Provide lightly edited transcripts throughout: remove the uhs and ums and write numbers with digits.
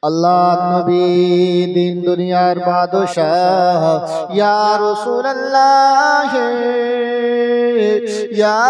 আল্লাহ নবী দিন দুনিয়ার বাদশাহ ইয়া রাসূলুল্লাহ ইয়া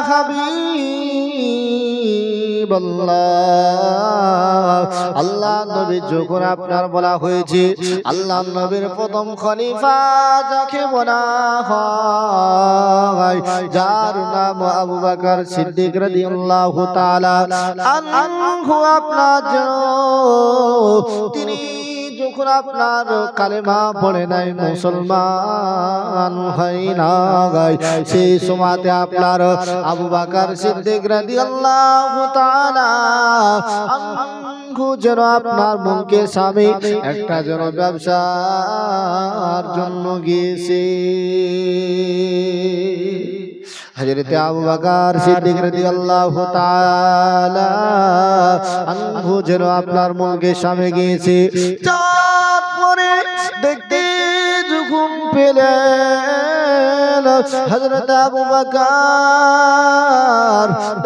হাবিবাল্লাহ। আল্লাহ নবী যখন আপনার বলা হয়েছে, আল্লাহ নবীর প্রথম খলিফা যাকে বলা হয়, যার নাম আবু বকর সিদ্দিক রাদিয়াল্লাহু তাআলা আনহু, আপনার জন্য তিনি যখন আপনার কালেমা পড়ে নাই, মুসলমান হয় না, সেই সময়তে আপনার আবু বকর সিদ্দিক রাদিয়াল্লাহু তাআলা আনহু যেন আপনার মুলকে স্বামী একটা যেন ব্যবসার জন্য গিয়েছে। হযরত আবু বকর সিদ্দিক রাদিয়াল্লাহু তাআলা আনহু যেন আপনার মুলকে স্বামী গিয়েছে। তারপরে দেখতে যখন পেলেন হযরত আবু বকর,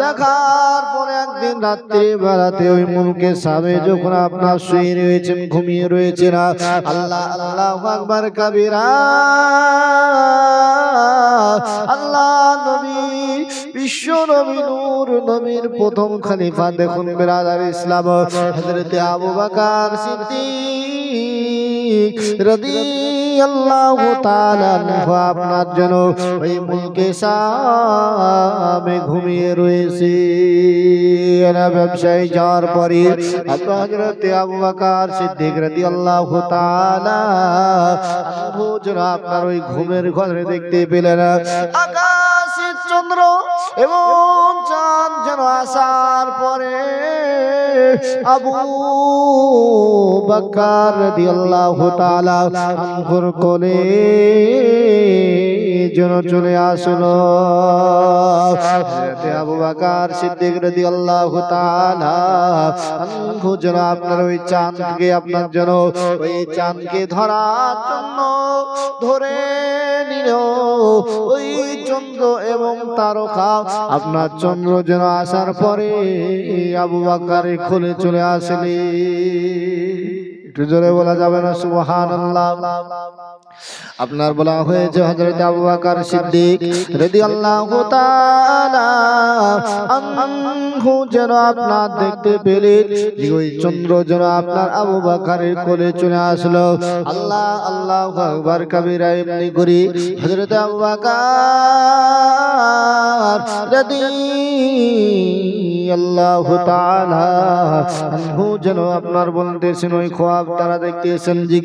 দেখার পরে একদিন রাত্রি বেলাতে ওই মুলকে স্বামী যখন আপনার শুয়ে রয়েছেন, ঘুমিয়ে রয়েছেন, আল্লাহ আল্লাহু আকবার কাবীরা, আল্লাহ নবী বিশ্ব নবী নূর নবীর প্রথম খলিফা, দেখুন বিরাদার ইসলাম, হযরত আবু বকর সিদ্দিক রাদিয়াল্লাহু তাআলা আনহু আপনার জন্য ওই মুলকে শামে ঘুমিয়ে রয়েছে। ব্যবসায় যাওয়ার পরে হযরত আবু বকর সিদ্দিক রাদিয়াল্লাহু তাআলা আনহু যেন আপনার ওই ঘুমের ঘরে দেখতে পেলেন আকাশে চন্দ্র এবং চাঁদ যেন আসার পরে আবু বকর রাদিয়াল্লাহু তাআলা আনহুর কোলে যেন চলে আসলো। হযরত আবু বকর সিদ্দিক রাদিয়াল্লাহু তাআলা আনহু যেন আপনার ওই চাঁদকে আপনার জন্য ওই চাঁদকে ধরার জন্য ধরে নিল। ওই চন্দ্র এবং তারকা আপনার চন্দ্র যেন আসার পরে আবু বকরের কোলে চলে আসলে। একটু জোরে বলা যাবে না সুবহানাল্লাহ? আপনার বলা হয়েছে হযরত আবু বকর সিদ্দিক রাদিয়াল্লাহু তাআলা আনহু যেন আপনার দেখতে পেলেন যে ওই চন্দ্র যেন আপনার আবু বকরের কোলে চলে আসলো। আল্লাহ আল্লাহু আকবার কাবীরা, এমনি করে হযরত আবু বকর রাদিয়াল্লাহু তাআলা আনহু যেন আপনার বলতেছেন ওই খ্বাব তারা দেখতেছেন যে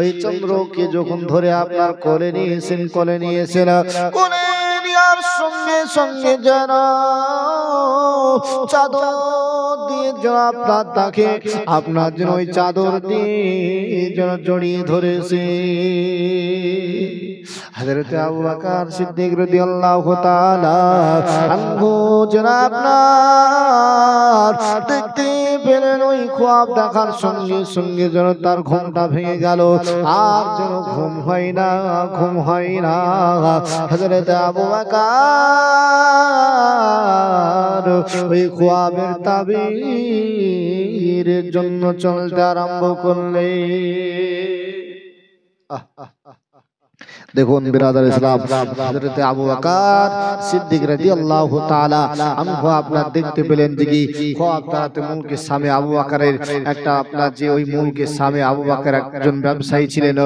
ওই চন্দ্রকে যখন ধরে আপনার কোলে নিয়েছেন, কোলে নিয়েছেন, কোলে নেওয়ার সঙ্গে সঙ্গে যেন চাদর দিয়ে যেন আপনার তাকে আপনার যেন ওই চাদর দিয়ে যেন জড়িয়ে ধরেছে। হযরত আবু বকর সিদ্দিক রাদিয়াল্লাহু তাআলা আনহু যেন আপনার দেখতে পেলেন ওই খ্বাব দেখার সঙ্গে সঙ্গে যেন তার ঘুমটা ভেঙে গেল, আর যেন ঘুম হয় না, ঘুম হয় না। হযরত আবু বকর ওই খ্বাবের তাবিরের জন্য চলতে আরম্ভ করলে। দেখুন বিরাদার ইসলাম, হযরত আবু বকর সিদ্দিক রাদিয়াল্লাহু তাআলা আনহু আপনার দেখতে পেলেন যে কি খ্বাব তারাতে মুলকে স্বামী আবু বকরের একটা আপনার যে ওই মুলকে স্বামী আবু বকর একজন ব্যবসায়ী ছিলেন,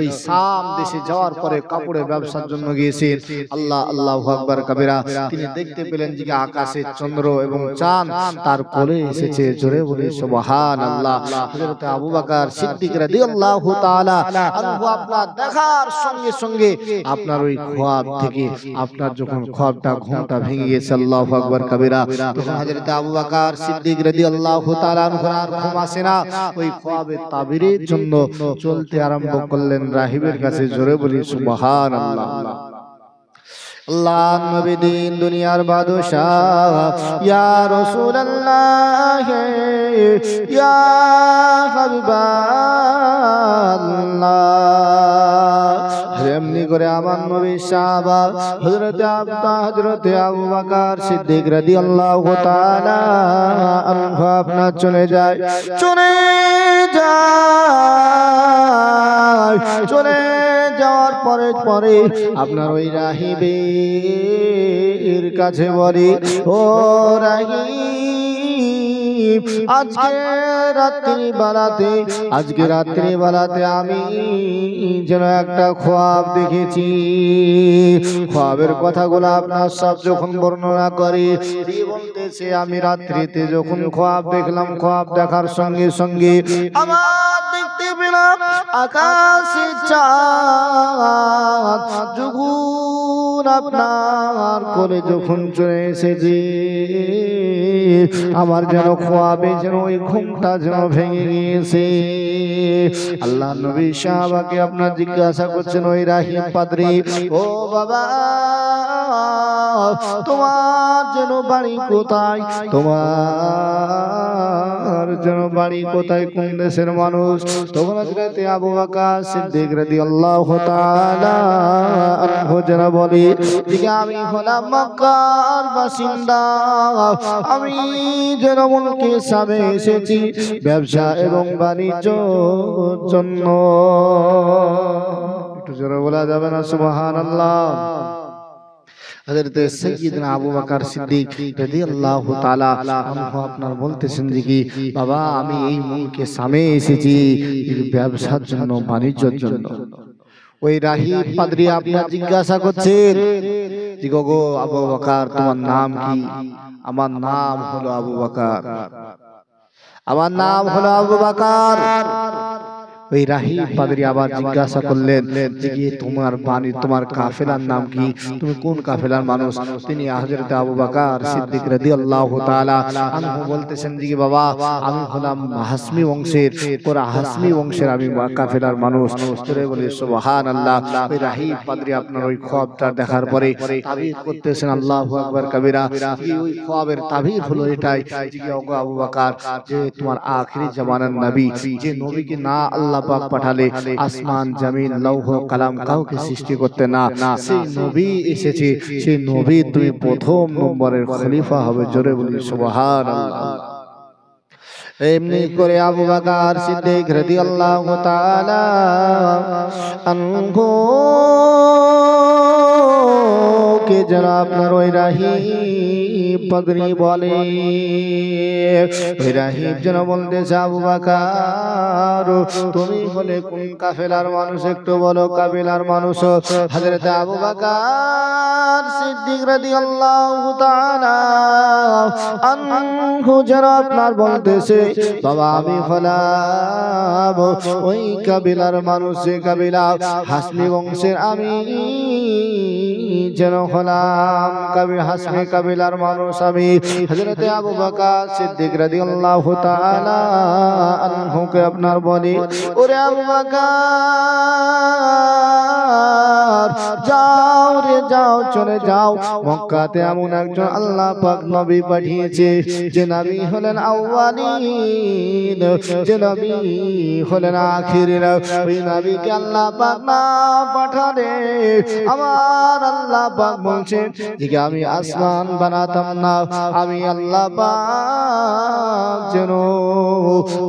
ওই শাম দেশে যাওয়ার পরে কাপড়ের ব্যবসার জন্য গিয়েছেন। আল্লাহ আল্লাহু আকবার কাবীরা, তিনি দেখতে পেলেন যে আকাশে চন্দ্র এবং চাঁদ তার কোলে এসেছে। জোরে বলে সুবহানাল্লাহ। হযরত আবু বকর সিদ্দিক রাদিয়াল্লাহু তাআলা আনহু আপনার দেখার সঙ্গে সঙ্গে আপনার ওই খ্বাব থেকে আপনার যখন খ্বাবটা ঘুমটা ভেঙে গেছে, আল্লাহু আকবার কাবীরা, তখন হযরত আবু বকর সিদ্দিক রাদিয়াল্লাহু তাআলা আনহু আর ঘুম আসে না, ওই খ্বাবের তাবিরের জন্য চলতে আরম্ভ করলেন রাহিবের কাছে। জোরে বলি সুবহানাল্লাহ। আল্লাহ নবী দিন দুনিয়ার বাদশাহ ইয়া রাসূলুল্লাহ ইয়া হাবিবাল্লাহ। এমনি করে আমার নবী সাহাবা হযরত আবু বকর সিদ্দিক রাদিয়াল্লাহু তাআলা আনহু আপনার চলে যায়। চলে পরে আপনার ওই রাহিবের কাছে বলে, ও রাহিব, আজকে রাত্রিবেলাতে আমি যেন একটা খোয়াব দেখেছি। খোয়াবের কথাগুলো আপনার সব যখন বর্ণনা করে বলতেছে, আমি রাত্রিতে যখন খোয়াব দেখলাম, খোয়াব দেখার সঙ্গে সঙ্গে আমার দেখতে পেলাম আকাশে চাঁদ যখন আপনার কোলে যখন চলে এসেছে, আমার যেন খোয়াবে যেন ওই ঘুমটা যেন ভেঙে গিয়েছে। আল্লাহ নবী সাহাবাকে আপনার জিজ্ঞাসা করছেন, ওই রাহিব পাদ্রী, ও বাবা, তোমার যেন বাড়ি কোথায়? তোমার যেন বাড়ি কোথায়? কোন দেশের মানুষ? তখন হযরত আবু বকর সিদ্দিক রাদিয়াল্লাহু তাআলা আনহু যেন বলে, যে আমি হলাম মক্কার বাসিন্দা, আমি যেন মুলকে সামে এসেছি ব্যবসা এবং বাণিজ্যের জন্য। একটু জোরে বলা যাবে না সুবহানাল্লাহ? হযরত সাইয়্যিদনা আবু বকর সিদ্দিক রাদিয়াল্লাহু তাআলা আনহু আপনার বলতেছেন যে কি, বাবা, আমি এই মুলকে সামে এসেছি ব্যবসার জন্য, বাণিজ্যের জন্য। ওই রাহিব পাদ্রী আপনার জিজ্ঞাসা করছেন, যে গো আবু বকর, তোমার নাম কি? আমার নাম হলো আবু বকর, আমার নাম হলো আবু বকর। ওই রাহিব পাদ্রী আবার জিজ্ঞাসা করলেন, যে তোমার বাণী, তোমার কাফেলার নাম কি? তুমি কোন কাফেলার মানুষ? তিনি হযরত আবু বকর সিদ্দিক রাদিয়াল্লাহু তাআলা আনহু বলতেছেন, যে বাবা, আমি হলাম হাসমি বংশের, পুরা হাসমি বংশের আমি কাফেলার মানুষ। তোরে বলে সুবহানাল্লাহ। ওই রাহিব পাদ্রী আপনার ওই খোয়াবটা দেখার পরে তাবির করতেছেন আল্লাহু আকবার কবিরা। ওই খোয়াবের তাবির হলো এটাই, যে ওগো আবু বকর, যে তোমার আখিরি জামানার নবী, যে নবীকে না আল্লাহ পাক পাঠালে আসমান জমিন লৌহ কালাম কাউকে সৃষ্টি করতে না, সেই নবী এসেছে, সেই নবী তুমি প্রথম নম্বরের খলিফা হবে। জোরে বলি সুবহানাল্লাহ। এমনি করে আবু বকর সিদ্দিক রাদিয়াল্লাহু তাআলা আনহু কে যেন আপনার ওই রাহিব পাদ্রী বলে, ওই রাহিব যেন বলতেছে, আবু বকর, তুমি হলে কোন কাফেলার মানুষ? একটু বলো কাবিলার মানুষ। হযরত আবু বকর সিদ্দিক রাদিয়াল্লাহু তাআলা আনহু যেন আপনার বলতেছে, বাবা, আমি হলাম ওই কাবিলার মানুষ, যে কাবিলা হাসমি বংশের, আমি যেন হলাম হাসমি কাবিলার মানুষ আমি। হযরত আবু বকর সিদ্দিক রাদিয়াল্লাহু তাআলা আনহু কে আপনার বলে, ওরে আবু বকর, যাও রে যাও, চলে যাও, মক্কাতে এমন একজন আল্লাহ পাক নবী পাঠিয়েছে, যে নবী হলেন আউয়ালিন, যে নবী হলেন আখিরিন। ওই নবীকে আল্লাহ পাক না পাঠালে আমার আল্লাহ পাক বলছেন, যে আমি আসমান বানাতাম না, আমি আল্লাহ পাক যেন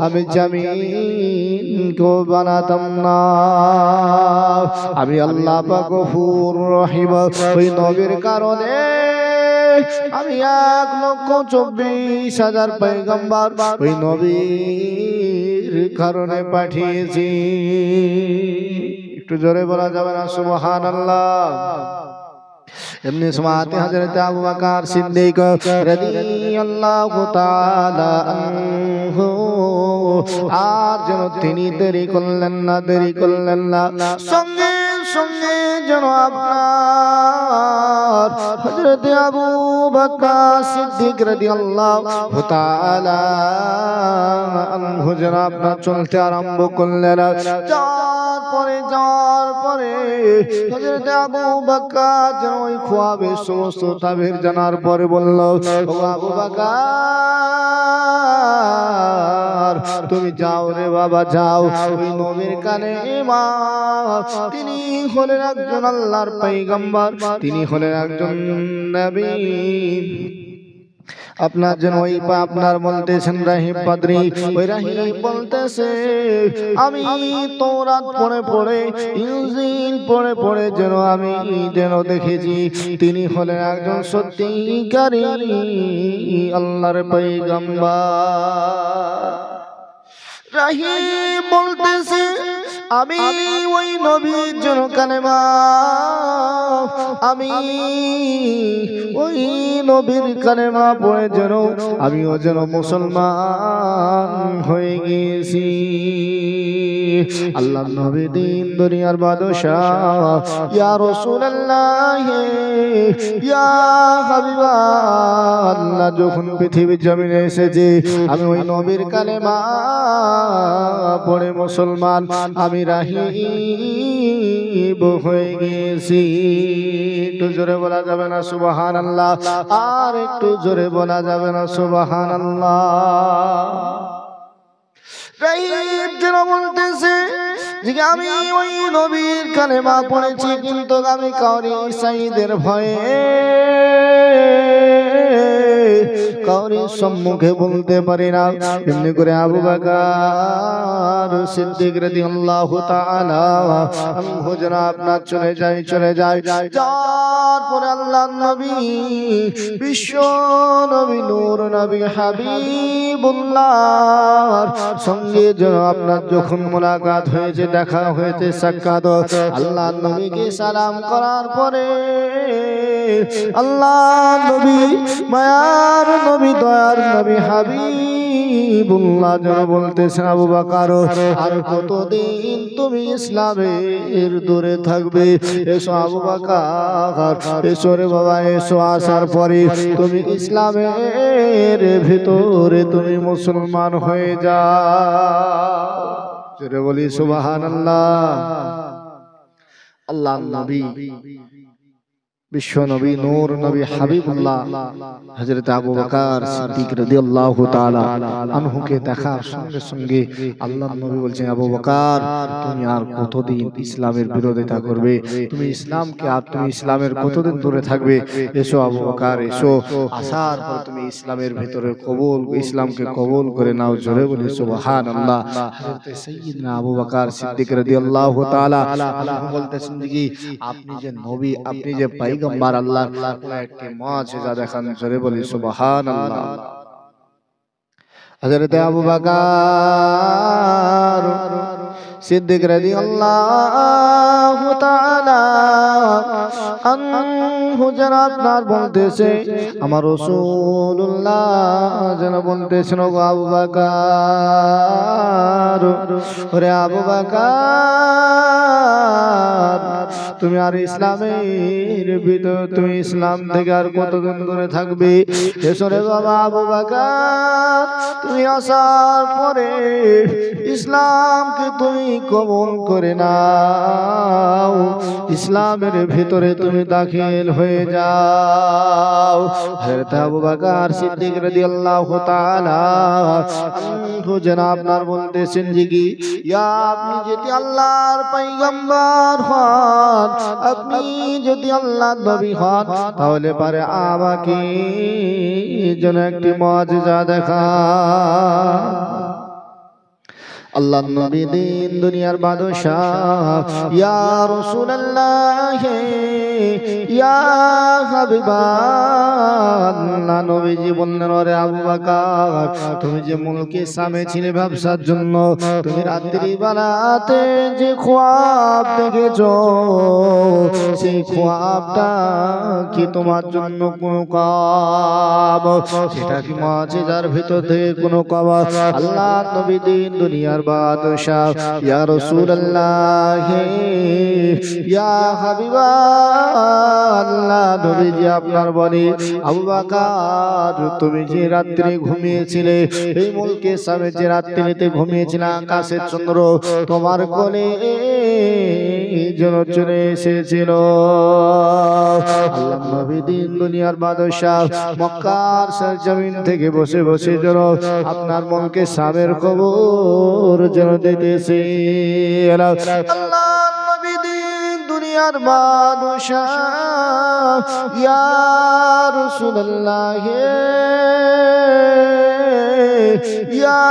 আমি জমিন কো বানাতাম না, আমি আল্লাহ পাক গফুর রহিম। ওই নবীর কারণে আমি 1,24,000 পয়গম্বর ওই নবীর কারণে পাঠিয়েছি। একটু জোরে বলা যাবে না সুবহানাল্লাহ? এমনি সময়তে হযরত আবু বকর সিদ্দিক রাদিয়াল্লাহু তাআলা আনহু আর যেন তিনি দেরি করলেন না, সঙ্গে সঙ্গে যেন আপনার হযরত আবু বকর সিদ্দিক রাদিয়াল্লাহু তাআলা আনহু যেন আপনার চলতে আরম্ভ করলেন। যাওয়ার পরে হযরত আবু বকর যেন ওই খোয়াবের সমস্ত তাবির জানার পরে বলল, ও আবু বকর, তুমি যাও রে বাবা, যাও, ওই নবীর কানে ইমান, তিনি হলেন একজন আল্লাহর পয়গম্বর, তিনি হলেন একজন নবী, আপনার জন্য ওই আপনার বলতেছেন রাহিব পাদ্রী, ওই রাহিব বলতেছে আমি তওরাত পড়ে পড়ে ইনজিল পড়ে পড়ে যেন আমি যেন দেখেছি তিনি হলেন একজন সত্যিকারী আল্লাহর পয়গম্বর। রাহিব বলতেছে আমি ওই নবীর জন্য কালেমা, আমি ওই নবীর কালেমা পড়ে যেন আমিও যেন মুসলমান হয়ে গেছি। আল্লাহ নবী দিন দুনিয়ার বাদশাহ, ইয়া রাসূলুল্লাহ ইয়া হাবিবাল্লাহ, যখন পৃথিবীর জমিনে এসেছে আমি ওই নবীর কালেমা পড়ে মুসলমান আমি রাহিব হয়ে গেছি। একটু জোরে বলা যাবে না সুবহানাল্লাহ? আর একটু জোরে বলা যাবে না সুবহানাল্লাহ? রাহিব যেন বলতেছে যে আমি ওই নবীর কালেমা পড়েছি কিন্তু আমি কাউরি সাইদের ভয়ে কাউরি সম্মুখে বলতে পারি না। এমনি করে আবু বকর সিদ্দিক রাদিয়াল্লাহু তাআলা আনহু যেন আপনার চলে যায় তারপরে আল্লাহর নবী বিশ্ব নবী নূর নবী হাবিবুল্লাহর সঙ্গে যেন আপনার যখন মুলাকাত হয়েছে, দেখা হয়েছে, সাক্ষাৎ, আল্লাহর নবীকে সালাম করার পরে আল্লাহর নবী মায়ার নবী দয়ার নবী হাবিবুল্লাহ যেন বলতেছেন আবু বকর আর কতদিন তুমি ইসলামের দূরে থাকবে? এসো আবু বকর, এসো রে বাবা, এসো, আসার পরে তুমি ইসলামের ভিতরে তুমি মুসলমান হয়ে যাও। জোরে বলি সুবহানাল্লাহ। আল্লাহর নবী বিশ্ব নবী নূর নবী হাবিবুল্লাহ হযরত আবু বকর সিদ্দিক রাদিয়াল্লাহু তাআলা আনহুকে দেখার সঙ্গে সঙ্গে আল্লাহর নবী বলছেন আবু বকর তুমি আর কতদিন ইসলামের বিরোধিতা করবে? তুমি ইসলামকে আর তুমি ইসলামের কতদিন দূরে থাকবে? এসো আবু বকর, এসো, আসার পর তুমি ইসলামের ভিতরে ইসলামকে কবুল করে নাও। জোরে বলি সুবহানাল্লাহ। হযরত সাইয়্যিদনা আবু বকর সিদ্দিক রাদিয়াল্লাহু তাআলা আনহু বলতেছেন যে আপনি যে নবী, আপনি যে পয়গম্বর, আল্লাহর একটি মুজিজা দেখান। জোরে বলি সুবহানাল্লাহ। হযরত আবু বকর সিদ্দিক রাদিয়াল্লাহু তাআলা আনহু যেন আপনার বলতেছে আমার রাসূলুল্লাহ যেন বলতেছেন ও আবু বকর, ওরে আবু বকর তুমি আর ইসলামের ভিতর, তুমি ইসলাম থেকে আর কতদিন দূরে থাকবে? এসো রে বাবা আবু বকর, তুমি আসার পরে ইসলামকে তুমি কবুল করে নাও, ইসলামের ভিতরে তুমি দাখিল হয়ে যাও। হযরত আবু বকর সিদ্দিক রাদিয়াল্লাহু তাআলা আনহু যেন আপনার বলতেছেন যে কি ইয়া আপনি যদি আল্লাহর পয়গম্বর হন, আপনি যদি আল্লাহর নবী হন, তাহলে পারে আমাকে যেন একটি মুজিজা দেখান। আল্লাহর নবী দিন দুনিয়ার বাদশাহ, ইয়া রাসূলুল্লাহ ইয়া হাবিবাল্লাহ, নবীজি বললেন ওরে আবু বকর তুমি যে মুলকে সামে ছিলে ব্যবসার জন্য, তুমি রাত্রি বেলাতে যে খ্বাব দেখেছো সেই খ্বাবটা কি তোমার জন্য কোনো কাব? সেটা কি মুজিজার ভিতর থেকে কোনো কাব? আল্লাহর নবী দিন দুনিয়ার বাদশাহ, ইয়া রাসূলুল্লাহ ইয়া হাবিবাল্লাহ, নবীজি আপনার বলে আবু বকর তুমি যে রাত্রে ঘুমিয়েছিলে, এই মুলকে সামনে যে রাত্রিতে ঘুমিয়েছিলে, আকাশের চন্দ্র তোমার কোলে যেন চলে এসেছিল। আল্লাহর নবী দিন দুনিয়ার বাদশাহ মক্কার সরজমিন থেকে বসে বসে যেন আপনার মনকে সামের খবর যেন দিতেছে। আল্লাহর নবী দিন দুনিয়ার দুনিয়ার বাদশা ইয়া রাসূলুল্লাহ ইয়া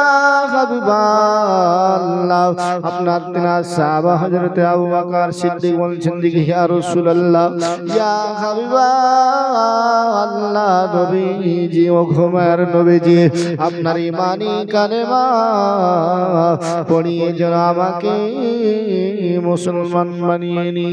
হাবিবাল্লাহ আপনার তিনা সাহাবা হযরত আবু বকর সিদ্দিক বলছেন দিকে ইয়া রাসূলুল্লাহ ইয়া হাবিবাল্লাহ নবীজি ও ঘুমার নবীজি আপনার ঈমানি কালেমা পড়িয়ে যেন আমাকে মুসলমান বানিয়ে নি।